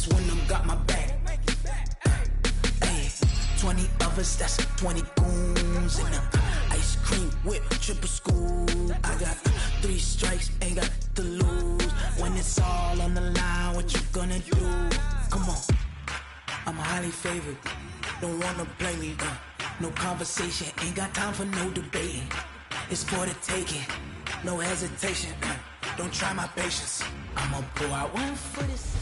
just when I'm got my back. Hey, 20 of us, that's 20 goons. And ice cream whip, triple school. I got 3 strikes, ain't got to lose. When it's all on the line, what you gonna do? Come on, I'm highly favored. Don't wanna play me, no conversation. Ain't got time for no debating. It's for the taking, no hesitation. Don't try my patience. I'ma pull out one for this.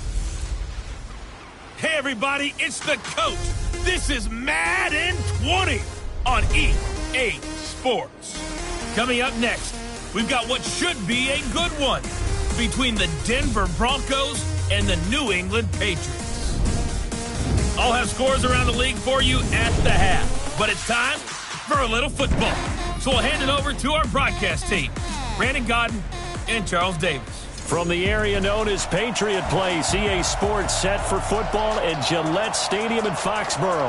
Hey everybody, it's the coach. This is Madden 20 on EA Sports. Coming up next, we've got what should be a good one between the Denver Broncos and the New England Patriots. I'll have scores around the league for you at the half, but it's time for a little football. So we'll hand it over to our broadcast team, Brandon Godden and Charles Davis. From the area known as Patriot Place, EA Sports set for football at Gillette Stadium in Foxborough.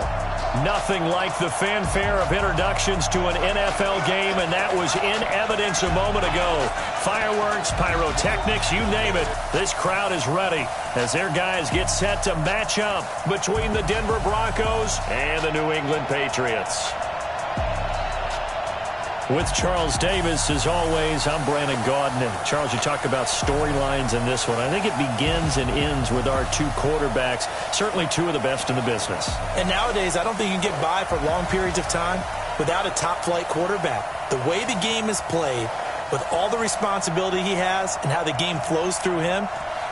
Nothing like the fanfare of introductions to an NFL game, and that was in evidence a moment ago. Fireworks, pyrotechnics, you name it. This crowd is ready as their guys get set to match up between the Denver Broncos and the New England Patriots. With Charles Davis, as always, I'm Brandon Gaudin. And Charles, you talk about storylines in this one. I think it begins and ends with our 2 quarterbacks, certainly 2 of the best in the business. And nowadays, I don't think you can get by for long periods of time without a top-flight quarterback. The way the game is played, with all the responsibility he has and how the game flows through him,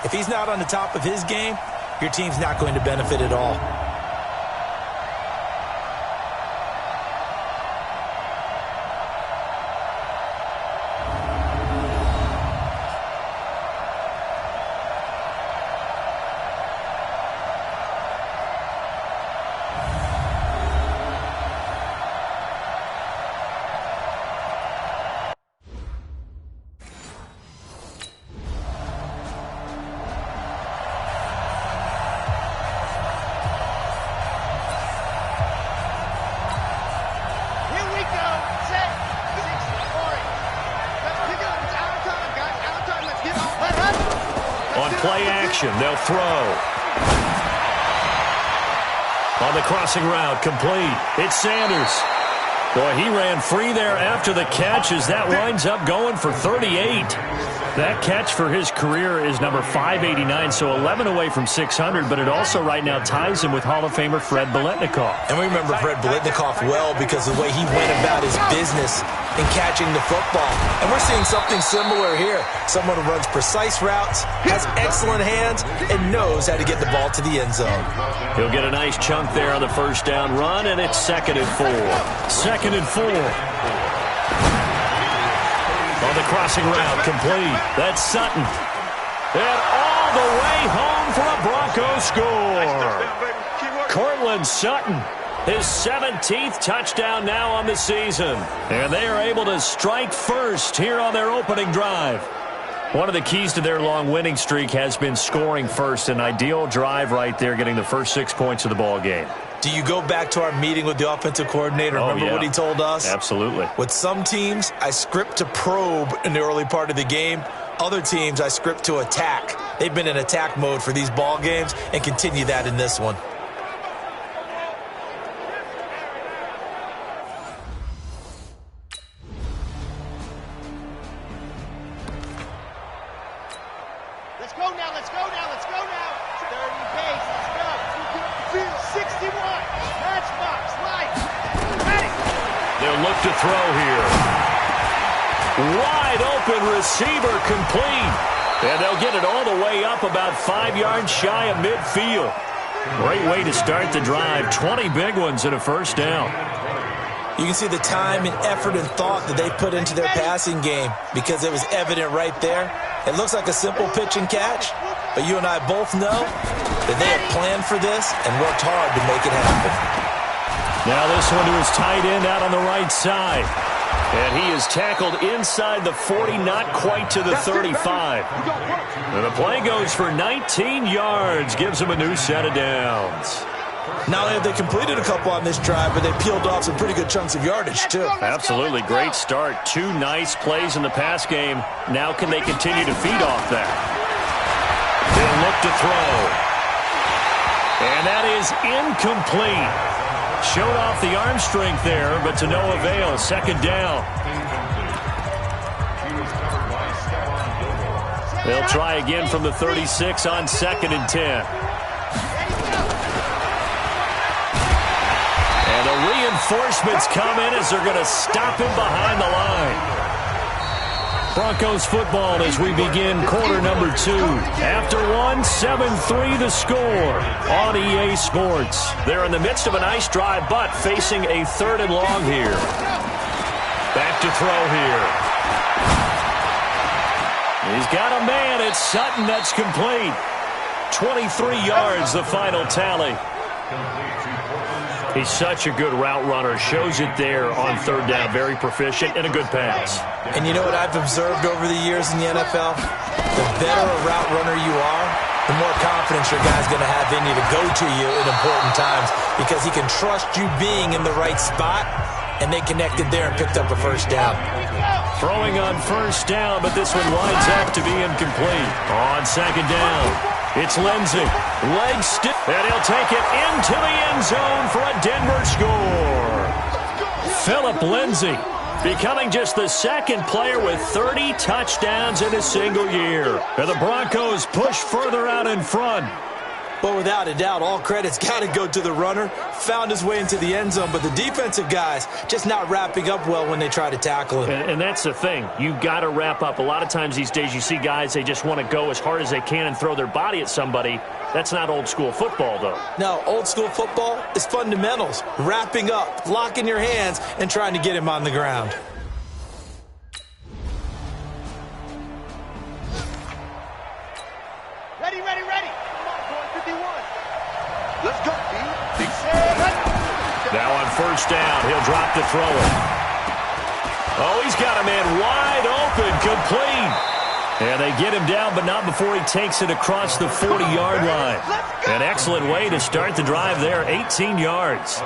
if he's not on the top of his game, your team's not going to benefit at all. Play action, they'll throw. On the crossing route, complete. It's Sanders. Boy, he ran free there after the catch as that winds up going for 38. That catch for his career is number 589, so 11 away from 600, but it also right now ties him with Hall of Famer Fred Biletnikoff. And we remember Fred Biletnikoff well because of the way he went about his business in catching the football. And we're seeing something similar here. Someone who runs precise routes, has excellent hands, and knows how to get the ball to the end zone. He'll get a nice chunk there on the first down run, and it's 2nd and 4. 2nd and 4. On the crossing route, complete. That's Sutton. And all the way home for a Broncos score. Cortland Sutton, his 17th touchdown now on the season. And they are able to strike first here on their opening drive. One of the keys to their long winning streak has been scoring first. An ideal drive right there, getting the first 6 points of the ball game. Do you go back to our meeting with the offensive coordinator? Remember what he told us? Absolutely. With some teams, I script to probe in the early part of the game. Other teams, I script to attack. They've been in attack mode for these ball games and continue that in this one. Let's go now, let's go now, let's go now. 30 pace, let's go. 61, matchbox, light. Ready. They'll look to throw here. Wide open receiver complete. And they'll get it all the way up about 5 yards shy of midfield. Great way to start the drive. 20 big ones and a first down. You can see the time and effort and thought that they put into their passing game because it was evident right there. It looks like a simple pitch and catch, but you and I both know that they have planned for this and worked hard to make it happen. Now this one to his tight end out on the right side. And he is tackled inside the 40, not quite to the 35. And the play goes for 19 yards, gives him a new set of downs. Not only have they completed a couple on this drive, but they peeled off some pretty good chunks of yardage, too. Absolutely. Great start. 2 nice plays in the pass game. Now can they continue to feed off that? They'll look to throw. is incomplete. Showed off the arm strength there, but to no avail. Second down. They'll try again from the 36 on 2nd and 10. And the reinforcements come in as they're going to stop him behind the line. Broncos football as we begin quarter number 2. After one, 7-3 the score on EA Sports. They're in the midst of a nice drive, but facing a 3rd and long here. Back to throw here. He's got a man. It's Sutton. That's complete. 23 yards, the final tally. He's such a good route runner. Shows it there on 3rd down. Very proficient and a good pass. And you know what I've observed over the years in the NFL? The better a route runner you are, the more confidence your guy's going to have in you to go to you in important times because he can trust you being in the right spot, and they connected there and picked up a 1st down. Throwing on 1st down, but this one winds up to be incomplete. On 2nd down, it's Lindsey. Leg stiff, and he'll take it into the end zone for a Denver score. Philip Lindsey becoming just the 2nd player with 30 touchdowns in a single year. And the Broncos push further out in front. Well, without a doubt, all credit's got to go to the runner. Found his way into the end zone, but the defensive guys just not wrapping up well when they try to tackle him. And that's the thing. You've got to wrap up. A lot of times these days you see guys, they just want to go as hard as they can and throw their body at somebody. That's not old school football, though. No, old school football is fundamentals. Wrapping up, locking your hands, and trying to get him on the ground. Ready, ready, ready. Let's go, B. Now on 1st down, he'll drop to throw it. Oh, he's got a man wide open, complete. And they get him down, but not before he takes it across the 40-yard line. An excellent way to start the drive there, 18 yards.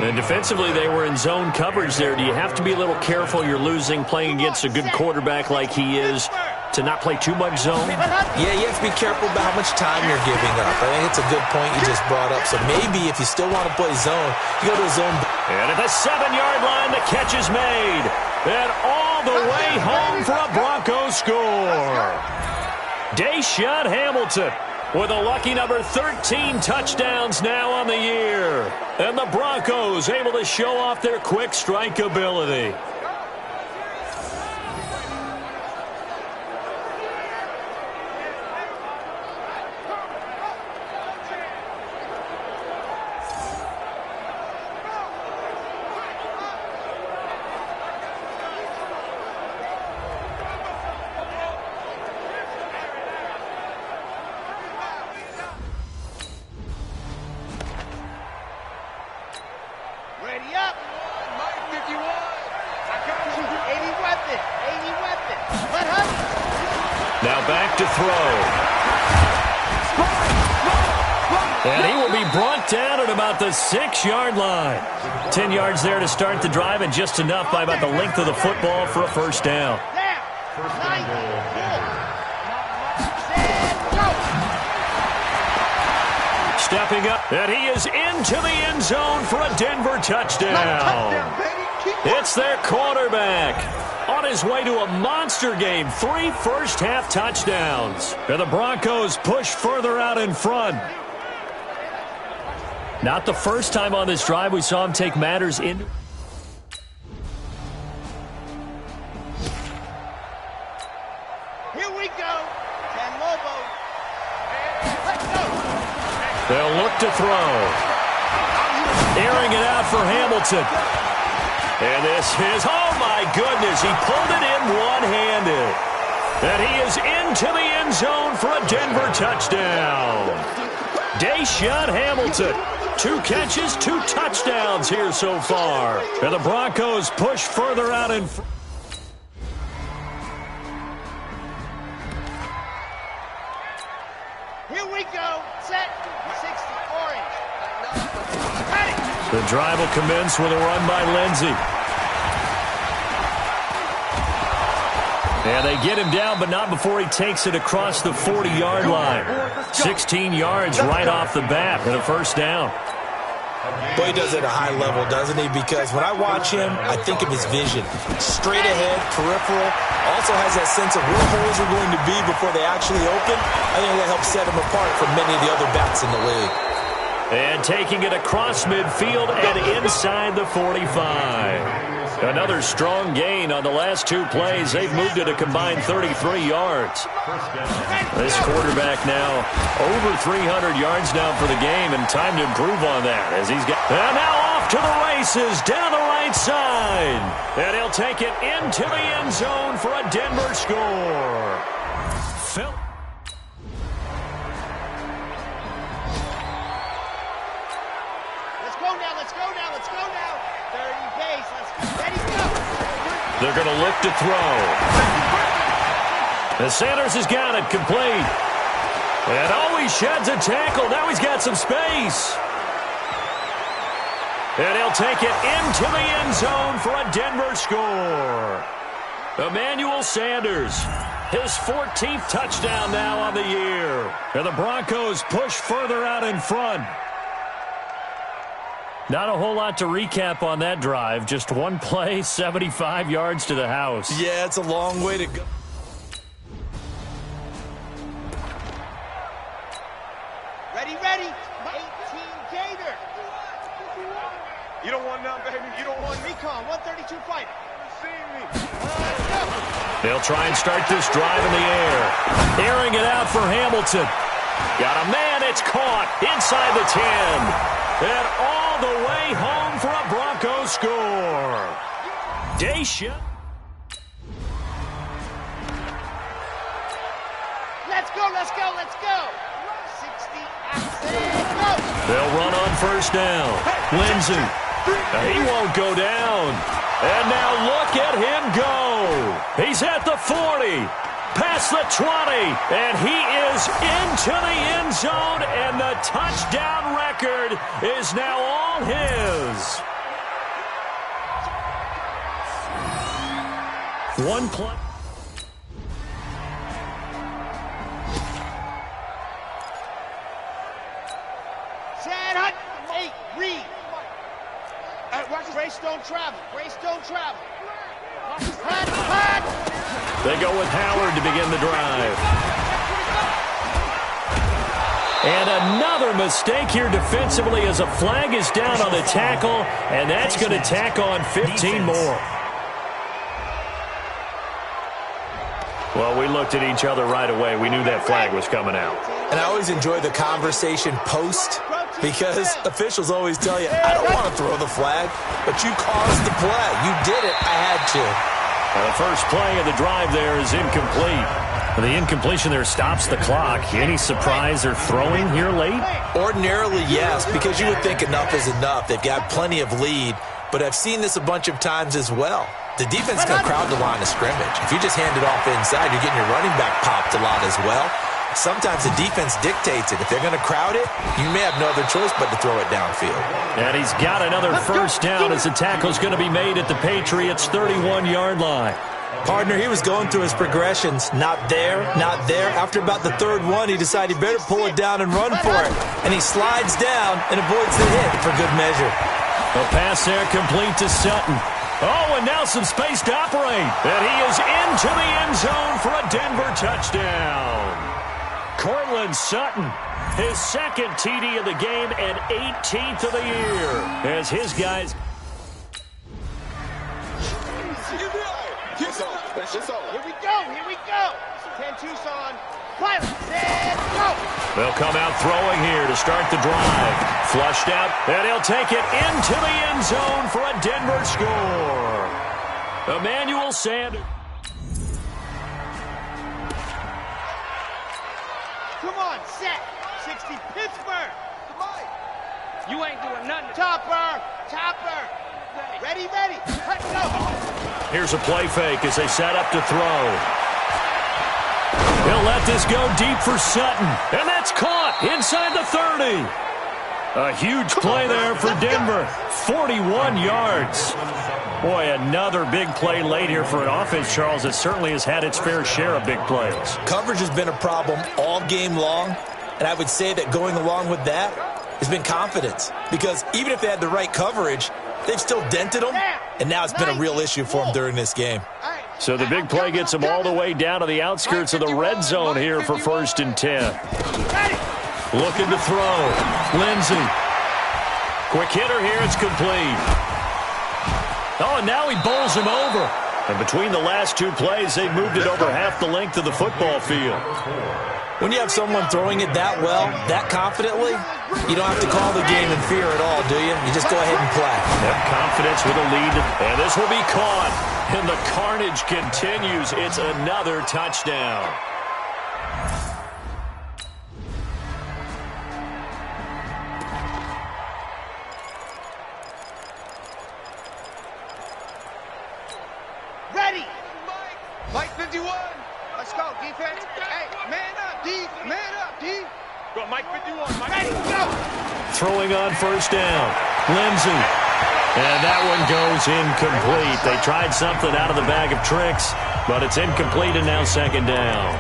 And defensively, they were in zone coverage there. Do you have to be a little careful? You're losing, playing against a good quarterback like he is, to not play too much zone? Yeah, you have to be careful about how much time you're giving up. I think it's a good point you just brought up. So maybe if you still want to play zone, you go to a zone. And at the 7-yard line, the catch is made. And all the way home for a Broncos score. Deshaun Hamilton with a lucky number 13 touchdowns now on the year. And the Broncos able to show off their quick strike ability. Ready up. 51. I got you. 80 weapon. 80 weapon. Let her. Now back to throw. And he will be brought down at about the 6-yard line. 10 yards there to start the drive, and just enough by about the length of the football for a 1st down. Stepping up, and he is into the end zone for a Denver touchdown. It's their quarterback on his way to a monster game. 3 first-half touchdowns. And the Broncos push further out in front. Not the first time on this drive we saw him take matters into. Here we go. 10 Lobo. Let's go. They'll look to throw. Airing it out for Hamilton. And this is, oh my goodness, he pulled it in one-handed. And he is into the end zone for a Denver touchdown. Deshaun Hamilton, 2 catches, 2 touchdowns here so far. And the Broncos push further out in front. Here we go. Set. 60 orange. Ready. The drive will commence with a run by Lindsey. And they get him down, but not before he takes it across the 40-yard line. 16 yards right off the bat and a first down. Boy, he does it at a high level, doesn't he? Because when I watch him, I think of his vision. Straight ahead, peripheral. Also has that sense of where holes are going to be before they actually open. I think that helps set him apart from many of the other backs in the league. And taking it across midfield and inside the 45. Another strong gain on the last two plays. They've moved it a combined 33 yards. This quarterback now over 300 yards now for the game, and time to improve on that as he's got. And now off to the races down the right side. And he'll take it into the end zone for a Denver score. Phil. Let's go now. 30 pace, let's go. Ready, go. They're going to look to throw. And Sanders has got it complete. And he sheds a tackle. Now he's got some space. And he'll take it into the end zone for a Denver score. Emmanuel Sanders, his 14th touchdown now on the year. And the Broncos push further out in front. Not a whole lot to recap on that drive. Just one play, 75 yards to the house. Yeah, it's a long way to go. Ready. 18 Gator. You don't want none, baby. You don't want Recon, 132 fighter. They'll try and start this drive in the air. Airing it out for Hamilton. Got a man, it's caught inside the 10. And all the way home for a Broncos score. Dacia. Let's go. 60 accent, go. They'll run on first down. Lindsey. He won't go down. And now look at him go. He's at the 40. Past the 20, and he is into the end zone, and the touchdown record is now all his. One play. Sad Hunt, 8, read. Grace don't travel. Hut. They go with Howard to begin the drive. And another mistake here defensively as a flag is down on the tackle, and that's going to tack on 15 more. Well, we looked at each other right away. We knew that flag was coming out. And I always enjoy the conversation post because officials always tell you, I don't want to throw the flag, but you caused the play. You did it. I had to. The first play of the drive there is incomplete. The incompletion there stops the clock. Any surprise they're throwing here late? Ordinarily, yes, because you would think enough is enough. They've got plenty of lead, but I've seen this a bunch of times as well. The defense is going to crowd the line of scrimmage. If you just hand it off inside, you're getting your running back popped a lot as well. Sometimes the defense dictates it. If they're going to crowd it, you may have no other choice but to throw it downfield. And he's got another first down as the tackle's going to be made at the Patriots' 31-yard line. Partner, he was going through his progressions. Not there. After about the third one, he decided he better pull it down and run for it. And he slides down and avoids the hit for good measure. A pass there complete to Sutton. Oh, and now some space to operate. And he is into the end zone for a Denver touchdown. Cortland Sutton, his second TD of the game and 18th of the year. As his guys... Here we go. 10 Tucson. Pilot, set, go. They'll come out throwing here to start the drive. Flushed out, and he'll take it into the end zone for a Denver score. Emmanuel Sanders. Come on, set. 60 Pittsburgh. You ain't doing nothing. Topper. Ready. Let's go. Here's a play fake as they set up to throw. He'll let this go deep for Sutton. And that's caught inside the 30. A huge play there for Denver. 41 yards. Boy, another big play late here for an offense, Charles, that certainly has had its fair share of big plays. Coverage has been a problem all game long, and I would say that going along with that has been confidence. Because even if they had the right coverage, they've still dented them, and now it's been a real issue for them during this game. So the big play gets them all the way down to the outskirts of the red zone here for 1st and 10. Looking to throw. Lindsey. Quick hitter here. It's complete. Oh, and now he bowls him over. And between the last two plays, they've moved it over half the length of the football field. When you have someone throwing it that well, that confidently, you don't have to call the game in fear at all, do you? You just go ahead and play. Yep, confidence with a lead. And this will be caught. And the carnage continues. It's another touchdown. Ready. Mike 51. Let's go, defense. Hey, man up, D. Man up, D. Go, Mike 51. Mike. Ready, go. Throwing on 1st down. Lindsey. And that one goes incomplete. They tried something out of the bag of tricks, but it's incomplete and now 2nd down.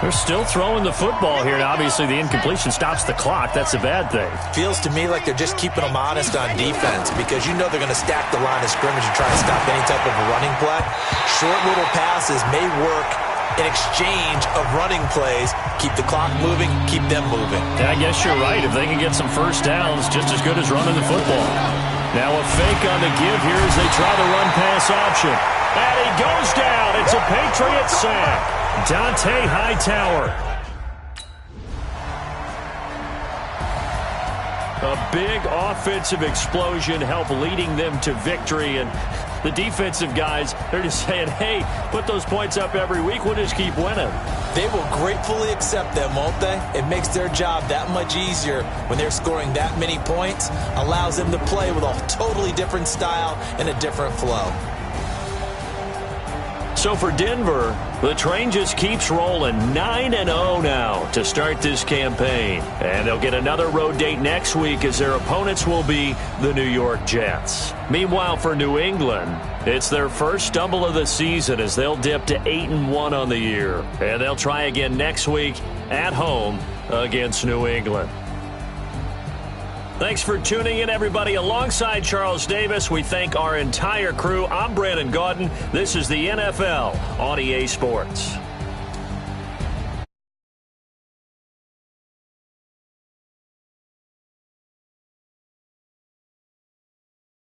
They're still throwing the football here, and obviously the incompletion stops the clock. That's a bad thing. Feels to me like they're just keeping them honest on defense because you know they're going to stack the line of scrimmage and try to stop any type of a running play. Short little passes may work in exchange of running plays. Keep the clock moving, keep them moving. Yeah, I guess you're right. If they can get some 1st downs, just as good as running the football. Now a fake on the give here as they try the run-pass option. And he goes down. It's a Patriot sack. Dante Hightower. A big offensive explosion helped leading them to victory. And the defensive guys, they're just saying, hey, put those points up every week. We'll just keep winning. They will gratefully accept them, won't they? It makes their job that much easier when they're scoring that many points. Allows them to play with a totally different style and a different flow. So for Denver, the train just keeps rolling. 9-0 now to start this campaign. And they'll get another road date next week as their opponents will be the New York Jets. Meanwhile, for New England, it's their first stumble of the season as they'll dip to 8-1 on the year. And they'll try again next week at home against New England. Thanks for tuning in, everybody. Alongside Charles Davis, we thank our entire crew. I'm Brandon Gaudin. This is the NFL on EA Sports.